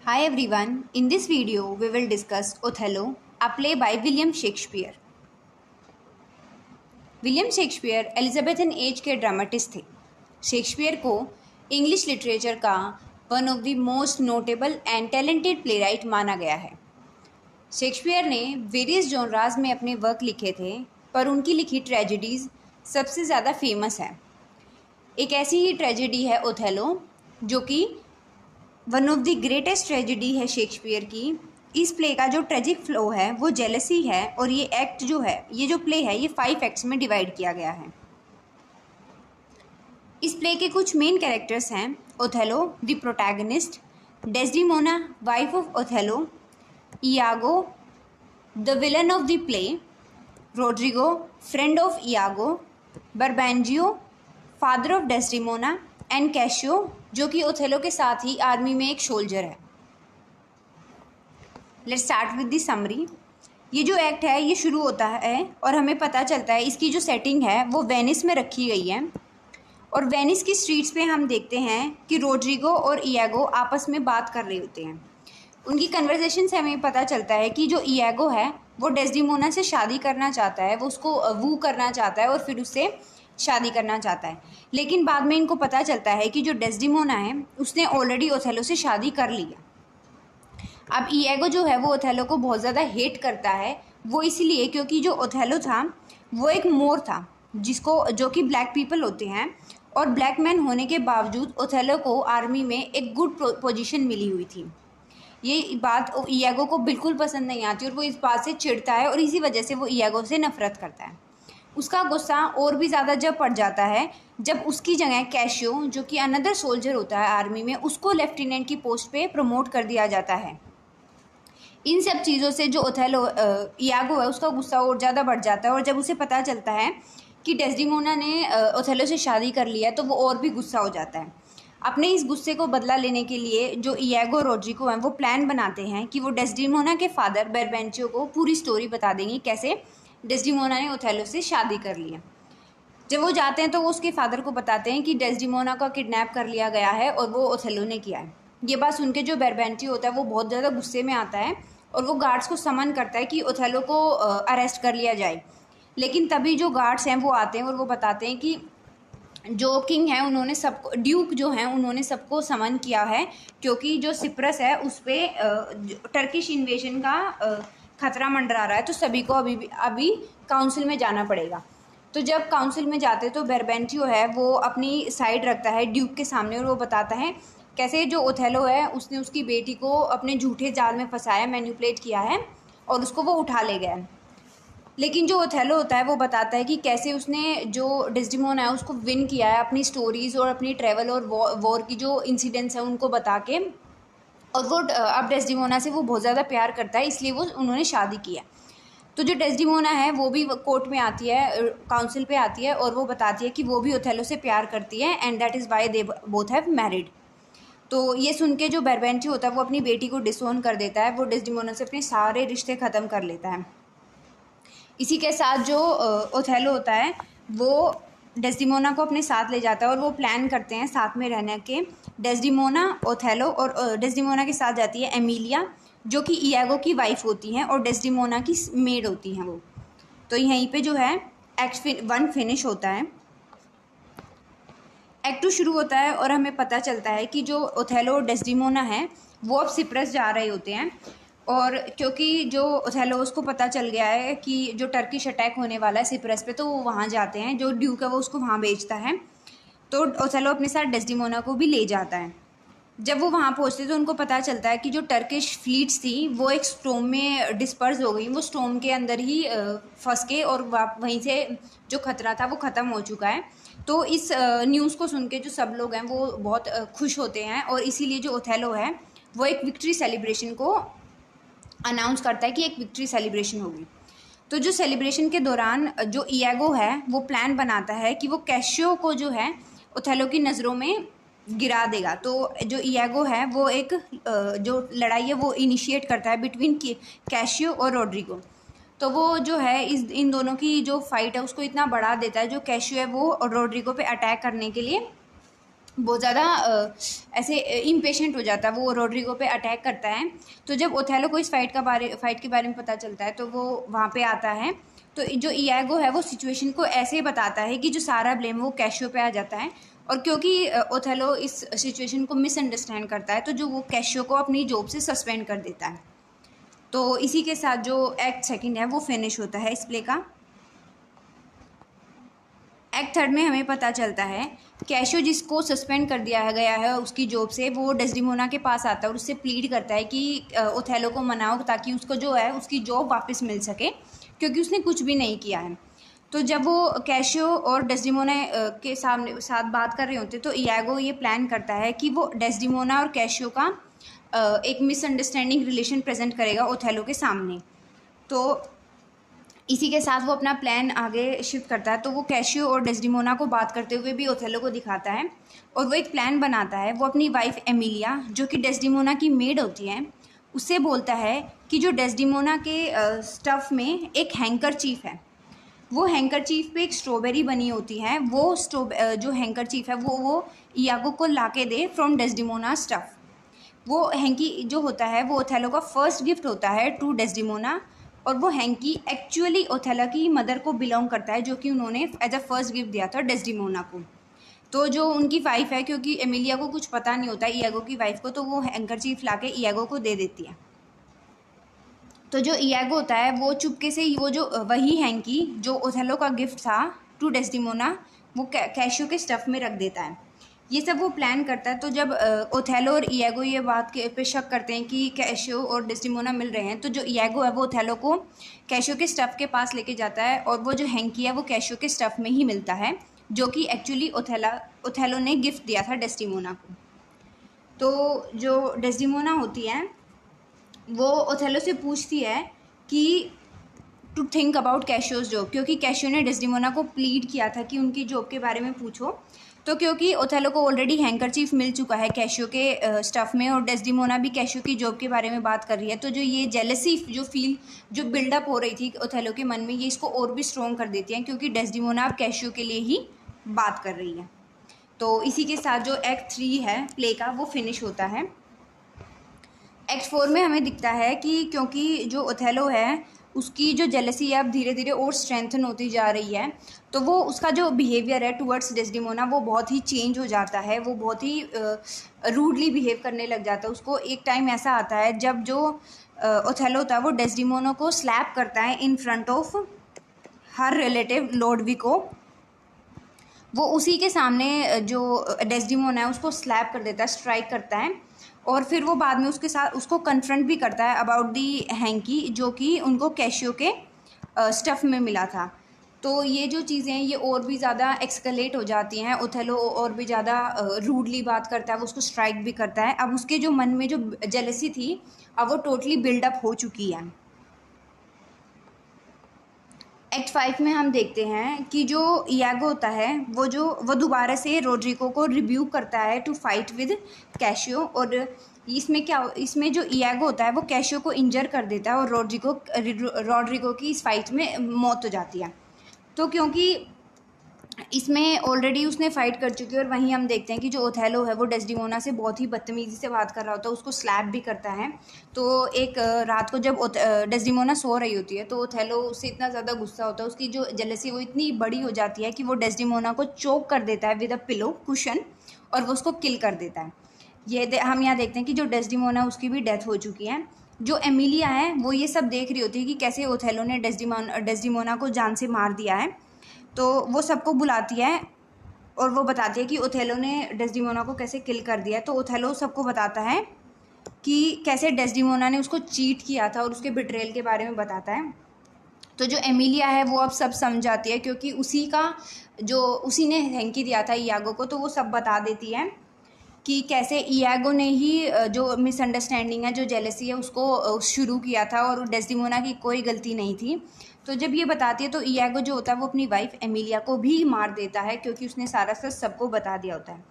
Hi everyone, in this video we will discuss Othello, a play by William Shakespeare. William Shakespeare Elizabethan age के dramatist थे। Shakespeare को English literature का one of the most notable and talented playwright माना गया है। Shakespeare ने various genres में अपने वर्क लिखे थे, पर उनकी लिखी ट्रेजेडीज़ सबसे ज़्यादा फेमस है। एक ऐसी ही ट्रेजेडी है ओथेलो, जो कि one of the greatest tragedy है शेक्सपियर की। इस प्ले का जो ट्रेजिक फ्लो है वो जेलसी है, और ये एक्ट जो है, ये जो प्ले है, ये 5 एक्ट्स में डिवाइड किया गया है। इस प्ले के कुछ मेन कैरेक्टर्स हैं: Othello the protagonist, Desdemona wife of Othello, Iago the villain of the play, Roderigo friend of Iago, Brabantio father of Desdemona, and Cassio जो कि ओथेलो के साथ ही आर्मी में एक सोल्जर है। Let's start with the summary. ये जो act है ये शुरू होता है और हमें पता चलता है इसकी जो सेटिंग है वो वेनिस में रखी गई है, और वेनिस की स्ट्रीट्स पे हम देखते हैं कि रोड्रिगो और इयागो आपस में बात कर रहे होते हैं। उनकी कन्वर्सेशन से हमें पता चलता है कि जो इयागो है वो डेस्डिमोना से शादी करना चाहता है, वो उसको वू करना चाहता है और फिर उससे शादी करना चाहता है। लेकिन बाद में इनको पता चलता है कि जो डेस्डिमोना है उसने ऑलरेडी ओथेलो से शादी कर लिया। अब इयागो जो है वो ओथेलो को बहुत ज़्यादा हेट करता है, वो इसीलिए क्योंकि जो ओथेलो था वो एक मोर था, जो कि ब्लैक पीपल होते हैं, और ब्लैक मैन होने के बावजूद ओथेलो को आर्मी में एक गुड पोजीशन मिली हुई थी। ये बात इयागो को बिल्कुल पसंद नहीं आती और वो इस बात से चिढ़ता है, और इसी वजह से वो इयागो से नफरत करता है। उसका गुस्सा और भी ज़्यादा जब पड़ जाता है जब उसकी जगह कैशियो, जो कि अनदर सोल्जर होता है आर्मी में, उसको लेफ्टिनेंट की पोस्ट पे प्रमोट कर दिया जाता है। इन सब चीज़ों से जो ओथेलो इयागो है उसका गुस्सा और ज़्यादा बढ़ जाता है, और जब उसे पता चलता है कि डेस्डिमोना ने ओथेलो से शादी कर लिया तो वो और भी गुस्सा हो जाता है। अपने इस गुस्से को बदला लेने के लिए जो इयागो और रोड्रिगो हैं वो प्लान बनाते हैं कि वो डेस्डिमोना के फादर बरबैंचियो को पूरी स्टोरी बता देंगे कैसे डेस्डिमोना ने ओथेलो से शादी कर लिया। जब वो जाते हैं तो वो उसके फादर को बताते हैं कि डेस्डिमोना का किडनैप कर लिया गया है और वो ओथेलो ने किया है। ये बात सुन के जो बरबैंचियो होता है वो बहुत ज़्यादा गुस्से में आता है और वो गार्ड्स को समन करता है कि ओथेलो को अरेस्ट कर लिया जाए। लेकिन तभी जो गार्ड्स हैं वो आते हैं और वो बताते हैं कि जो किंग है उन्होंने सबको, ड्यूक जो हैं उन्होंने सबको समन किया है, क्योंकि जो सिप्रस है उस पर टर्किश इन्वेजन का खतरा मंडरा रहा है, तो सभी को अभी काउंसिल में जाना पड़ेगा। तो जब काउंसिल में जाते तो बरबैंचियो है वो अपनी साइड रखता है ड्यूक के सामने, और वो बताता है कैसे जो ओथेलो है उसने उसकी बेटी को अपने झूठे जाल में फंसाया, मैनिपुलेट किया है और उसको वो उठा ले गया। लेकिन जो ओथेलो होता है वो बताता है कि कैसे उसने जो डेस्डिमोना है उसको विन किया है अपनी स्टोरीज़ और अपनी ट्रैवल और वॉर की जो इंसिडेंट्स हैं उनको बता के, और वो अब डेस्डिमोना से वो बहुत ज़्यादा प्यार करता है, इसलिए वो उन्होंने शादी किया। तो जो डेस्डिमोना है वो भी कोर्ट में आती है, काउंसिल पे आती है, और वो बताती है कि वो भी ओथेलो से प्यार करती है, and that is why they both have married. तो ये सुन के जो बरबैंचियो होता है वो अपनी बेटी को डिसोन कर देता है, वो डेस्डिमोना से अपने सारे रिश्ते ख़त्म कर लेता है। इसी के साथ जो ओथेलो होता है वो डेस्डिमोना को अपने साथ ले जाता है, और वो प्लान करते हैं साथ में रहने के। डेस्डिमोना, ओथेलो, और डेस्डिमोना के साथ जाती है एमिलिया, जो कि इयागो की वाइफ होती हैं और डेस्डिमोना की मेड होती हैं वो। तो यहीं पे जो है एक्ट 1 फिनिश होता है। एक्ट 2 शुरू होता है और हमें पता चलता है कि जो ओथेलो और डेस्डिमोना है वो अब सिप्रस जा रहे होते हैं, और क्योंकि जो ओथेलो उसको पता चल गया है कि जो टर्किश अटैक होने वाला है सिप्रस पे, तो वो वहाँ जाते हैं। जो ड्यूक है वो उसको वहाँ भेजता है, तो ओथेलो अपने साथ डेस्डिमोना को भी ले जाता है। जब वो वहाँ पहुँचते तो उनको पता चलता है कि जो टर्किश फ्लीट्स थी वो एक स्टॉर्म में डिस्पर्स हो गई, वो स्टॉर्म के अंदर ही फंस के, और वहीं से जो खतरा था वो ख़त्म हो चुका है। तो इस न्यूज़ को सुन के जो सब लोग हैं वो बहुत खुश होते हैं, और इसीलिए जो ओथेलो है वो एक विक्ट्री सेलिब्रेशन को अनाउंस करता है कि एक विक्ट्री सेलिब्रेशन होगी। तो जो सेलिब्रेशन के दौरान जो इयागो है वो प्लान बनाता है कि वो कैशियो को जो है ओथेलो की नज़रों में गिरा देगा। तो जो इयागो है वो एक जो लड़ाई है वो इनिशिएट करता है बिटवीन कैशियो और रोड्रिगो। तो वो जो है इन दोनों की जो फाइट है उसको इतना बढ़ा देता है, जो कैशियो है वो रोड्रिगो पे अटैक करने के लिए बहुत ज़्यादा ऐसे इम्पेशेंट हो जाता है, वो रोड्रिगो पे अटैक करता है। तो जब ओथेलो को इस फाइट के बारे में पता चलता है तो वो वहाँ पे आता है। तो जो इयागो है वो सिचुएशन को ऐसे बताता है कि जो सारा ब्लेम वो कैशियो पे आ जाता है, और क्योंकि ओथेलो इस सिचुएशन को मिसअंडरस्टैंड करता है तो जो वो कैशियो को अपनी जॉब से सस्पेंड कर देता है। तो इसी के साथ जो एक्ट सेकंड है वो फिनिश होता है इस प्ले का। एक्ट थर्ड में हमें पता चलता है कैशियो जिसको सस्पेंड कर दिया गया है उसकी जॉब से, वो डेस्डिमोना के पास आता है और उससे प्लीड करता है कि ओथेलो को मनाओ ताकि उसको जो है उसकी जॉब वापस मिल सके, क्योंकि उसने कुछ भी नहीं किया है। तो जब वो कैशियो और डेस्डिमोना के साथ बात कर रहे होते तो इयागो ये प्लान करता है कि वो डेस्डिमोना और कैशियो का एक मिसअंडरस्टैंडिंग रिलेशन प्रेजेंट करेगा ओथेलो के सामने। तो इसी के साथ वो अपना प्लान आगे शिफ्ट करता है। तो वो कैशियो और डेस्डिमोना को बात करते हुए भी ओथेलो को दिखाता है और वो एक प्लान बनाता है। वो अपनी वाइफ एमिलिया, जो कि डेस्डिमोना की मेड होती है, उससे बोलता है कि जो डेस्डिमोना के स्टफ़ में एक हैंकरचीफ है, वो हैंकरचीफ पे एक स्ट्रॉबेरी बनी होती है, वो जो हैंकरचीफ है वो इयागो को लाके दे फ्रॉम डेस्डिमोना स्टफ़। वो हैंकी जो होता है वो ओथेलो का फर्स्ट गिफ्ट होता है टू डेस्डिमोना, और वो हैंकी एक्चुअली ओथेलो की मदर को बिलोंग करता है, जो कि उन्होंने एज अ फर्स्ट गिफ्ट दिया था डेस्डिमोना को। तो जो उनकी वाइफ है, क्योंकि एमिलिया को कुछ पता नहीं होता इयागो की वाइफ को, तो वो हैंकरचीफ लाके इयागो को दे देती है। तो जो इयागो होता है वो चुपके से वो जो वही हैंकी जो ओथेलो का गिफ्ट था टू डेस्डिमोना वो कैशियो के स्टफ़ में रख देता है। ये सब वो प्लान करता है। तो जब ओथेलो और इयागो ये बात के पे शक करते हैं कि कैशियो और डेस्डिमोना मिल रहे हैं, तो जो इयागो है वो ओथेलो को कैशियो के स्टफ़ के पास लेके जाता है, और वो जो हैंकी है वो कैशियो के स्टफ़ में ही मिलता है, जो कि एक्चुअली ओथेलो ने गिफ्ट दिया था डेस्डिमोना को। तो जो डेस्डिमोना होती है वो ओथेलो से पूछती है कि टू थिंक अबाउट कैशियोज जॉब, क्योंकि कैशियो ने डेस्डिमोना को प्लीड किया था कि उनकी जॉब के बारे में पूछो। तो क्योंकि ओथेलो को ऑलरेडी हैंकरचीफ मिल चुका है कैशियो के स्टफ़ में, और डेस्डिमोना भी कैशियो की जॉब के बारे में बात कर रही है, तो जो ये जेलसी जो बिल्डअप हो रही थी ओथेलो के मन में, ये इसको और भी स्ट्रॉन्ग कर देती है, क्योंकि डेस्डिमोना अब कैशियो के लिए ही बात कर रही है। तो इसी के साथ जो एक्ट 3 है प्ले का वो फिनिश होता है। एक्ट 4 में हमें दिखता है कि क्योंकि जो ओथेलो है उसकी जो जेलसी है अब धीरे धीरे और स्ट्रेंथन होती जा रही है, तो वो उसका जो बिहेवियर है टुवर्ड्स डेस्डिमोना वो बहुत ही चेंज हो जाता है, वो बहुत ही रूडली बिहेव करने लग जाता है। उसको एक टाइम ऐसा आता है जब जो ओथेलो होता है वो डेस्डिमोना को स्लैप करता है in front of her relative Lodovico. वो उसी के सामने जो डेस्डिमोना है उसको स्लैप कर देता है, स्ट्राइक करता है, और फिर वो बाद में उसके साथ उसको कन्फ्रंट भी करता है अबाउट दी हैंकी, जो कि उनको कैशियो के स्टफ़ में मिला था। तो ये जो चीज़ें हैं ये और भी ज़्यादा एक्सकलेट हो जाती हैं। ओथेलो और भी ज़्यादा रूडली बात करता है, वो उसको स्ट्राइक भी करता है। अब उसके जो मन में जो जेलसी थी अब वो टोटली बिल्डअप हो चुकी है। एक्ट 5 में हम देखते हैं कि जो इयागो होता है वो दोबारा से रोड्रिगो को रिब्यूक करता है टू फाइट विद कैशियो, और इसमें जो इयागो होता है वो कैशियो को इंजर कर देता है और रोड्रिगो की इस फाइट में मौत हो जाती है। तो क्योंकि इसमें ऑलरेडी उसने फाइट कर चुकी है, और वहीं हम देखते हैं कि जो ओथेलो है वो डेस्डिमोना से बहुत ही बदतमीज़ी से बात कर रहा होता है, उसको स्लैप भी करता है। तो एक रात को जब डेस्डिमोना सो रही होती है तो ओथेलो उससे इतना ज़्यादा गुस्सा होता है, उसकी जो जेलसी वो इतनी बड़ी हो जाती है कि वो डेस्डिमोना को चोक कर देता है विद अ पिलो कुशन, और वो उसको किल कर देता है। हम यहाँ देखते हैं कि जो डेस्डिमोना उसकी भी डेथ हो चुकी है। जो एमिलिया है वो ये सब देख रही होती है कि कैसे ओथेलो ने डेस्डिमोना को जान से मार दिया है। तो वो सबको बुलाती है और वो बताती है कि ओथेलो ने डेस्डिमोना को कैसे किल कर दिया। तो ओथेलो सबको बताता है कि कैसे डेस्डिमोना ने उसको चीट किया था और उसके बिट्रेयल के बारे में बताता है। तो जो एमिलिया है वो अब सब समझ जाती है, क्योंकि उसी ने हैंकी दिया था इयागो को, तो वो सब बता देती है कि कैसे इयागो ने ही जो मिसअंडरस्टैंडिंग है, जो जेलसी है, उसको शुरू किया था और डेस्डिमोना की कोई गलती नहीं थी। तो जब ये बताती है तो इयागो जो होता है वो अपनी वाइफ एमिलिया को भी मार देता है, क्योंकि उसने सारा सच सबको बता दिया होता है।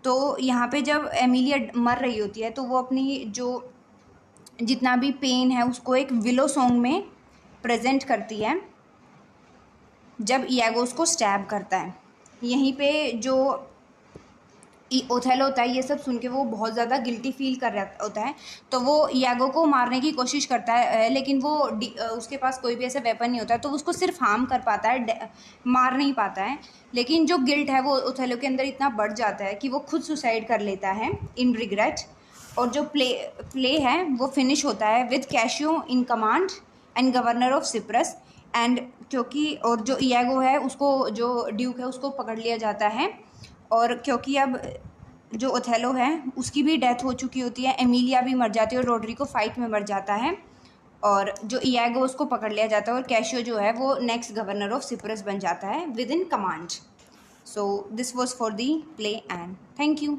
तो यहाँ पे जब एमिलिया मर रही होती है तो वो अपनी जो जितना भी पेन है उसको एक विलो सॉन्ग में प्रेजेंट करती है, जब इयागो उसको स्टैब करता है। यहीं पे जो ओथेलो होता है, ये सब सुन के वो बहुत ज़्यादा गिल्टी फील कर रहा होता है, तो वो इयागो को मारने की कोशिश करता है, लेकिन वो उसके पास कोई भी ऐसा वेपन नहीं होता है, तो उसको सिर्फ हार्म कर पाता है, मार नहीं पाता है। लेकिन जो गिल्ट है वो ओथेलो के अंदर इतना बढ़ जाता है कि वो खुद सुसाइड कर लेता है इन रिग्रेट। और जो प्ले है वो फिनिश होता है with cashew in command and governor of Cyprus and, क्योंकि और जो इयागो है उसको, जो ड्यूक है उसको पकड़ लिया जाता है, और क्योंकि अब जो ओथेलो है उसकी भी डेथ हो चुकी होती है, एमिलिया भी मर जाती है और रोड्रिगो फाइट में मर जाता है, और जो इयागो उसको पकड़ लिया जाता है, और कैशियो जो है वो नेक्स्ट गवर्नर ऑफ सिप्रस बन जाता है with in command. So this was for the play and thank you.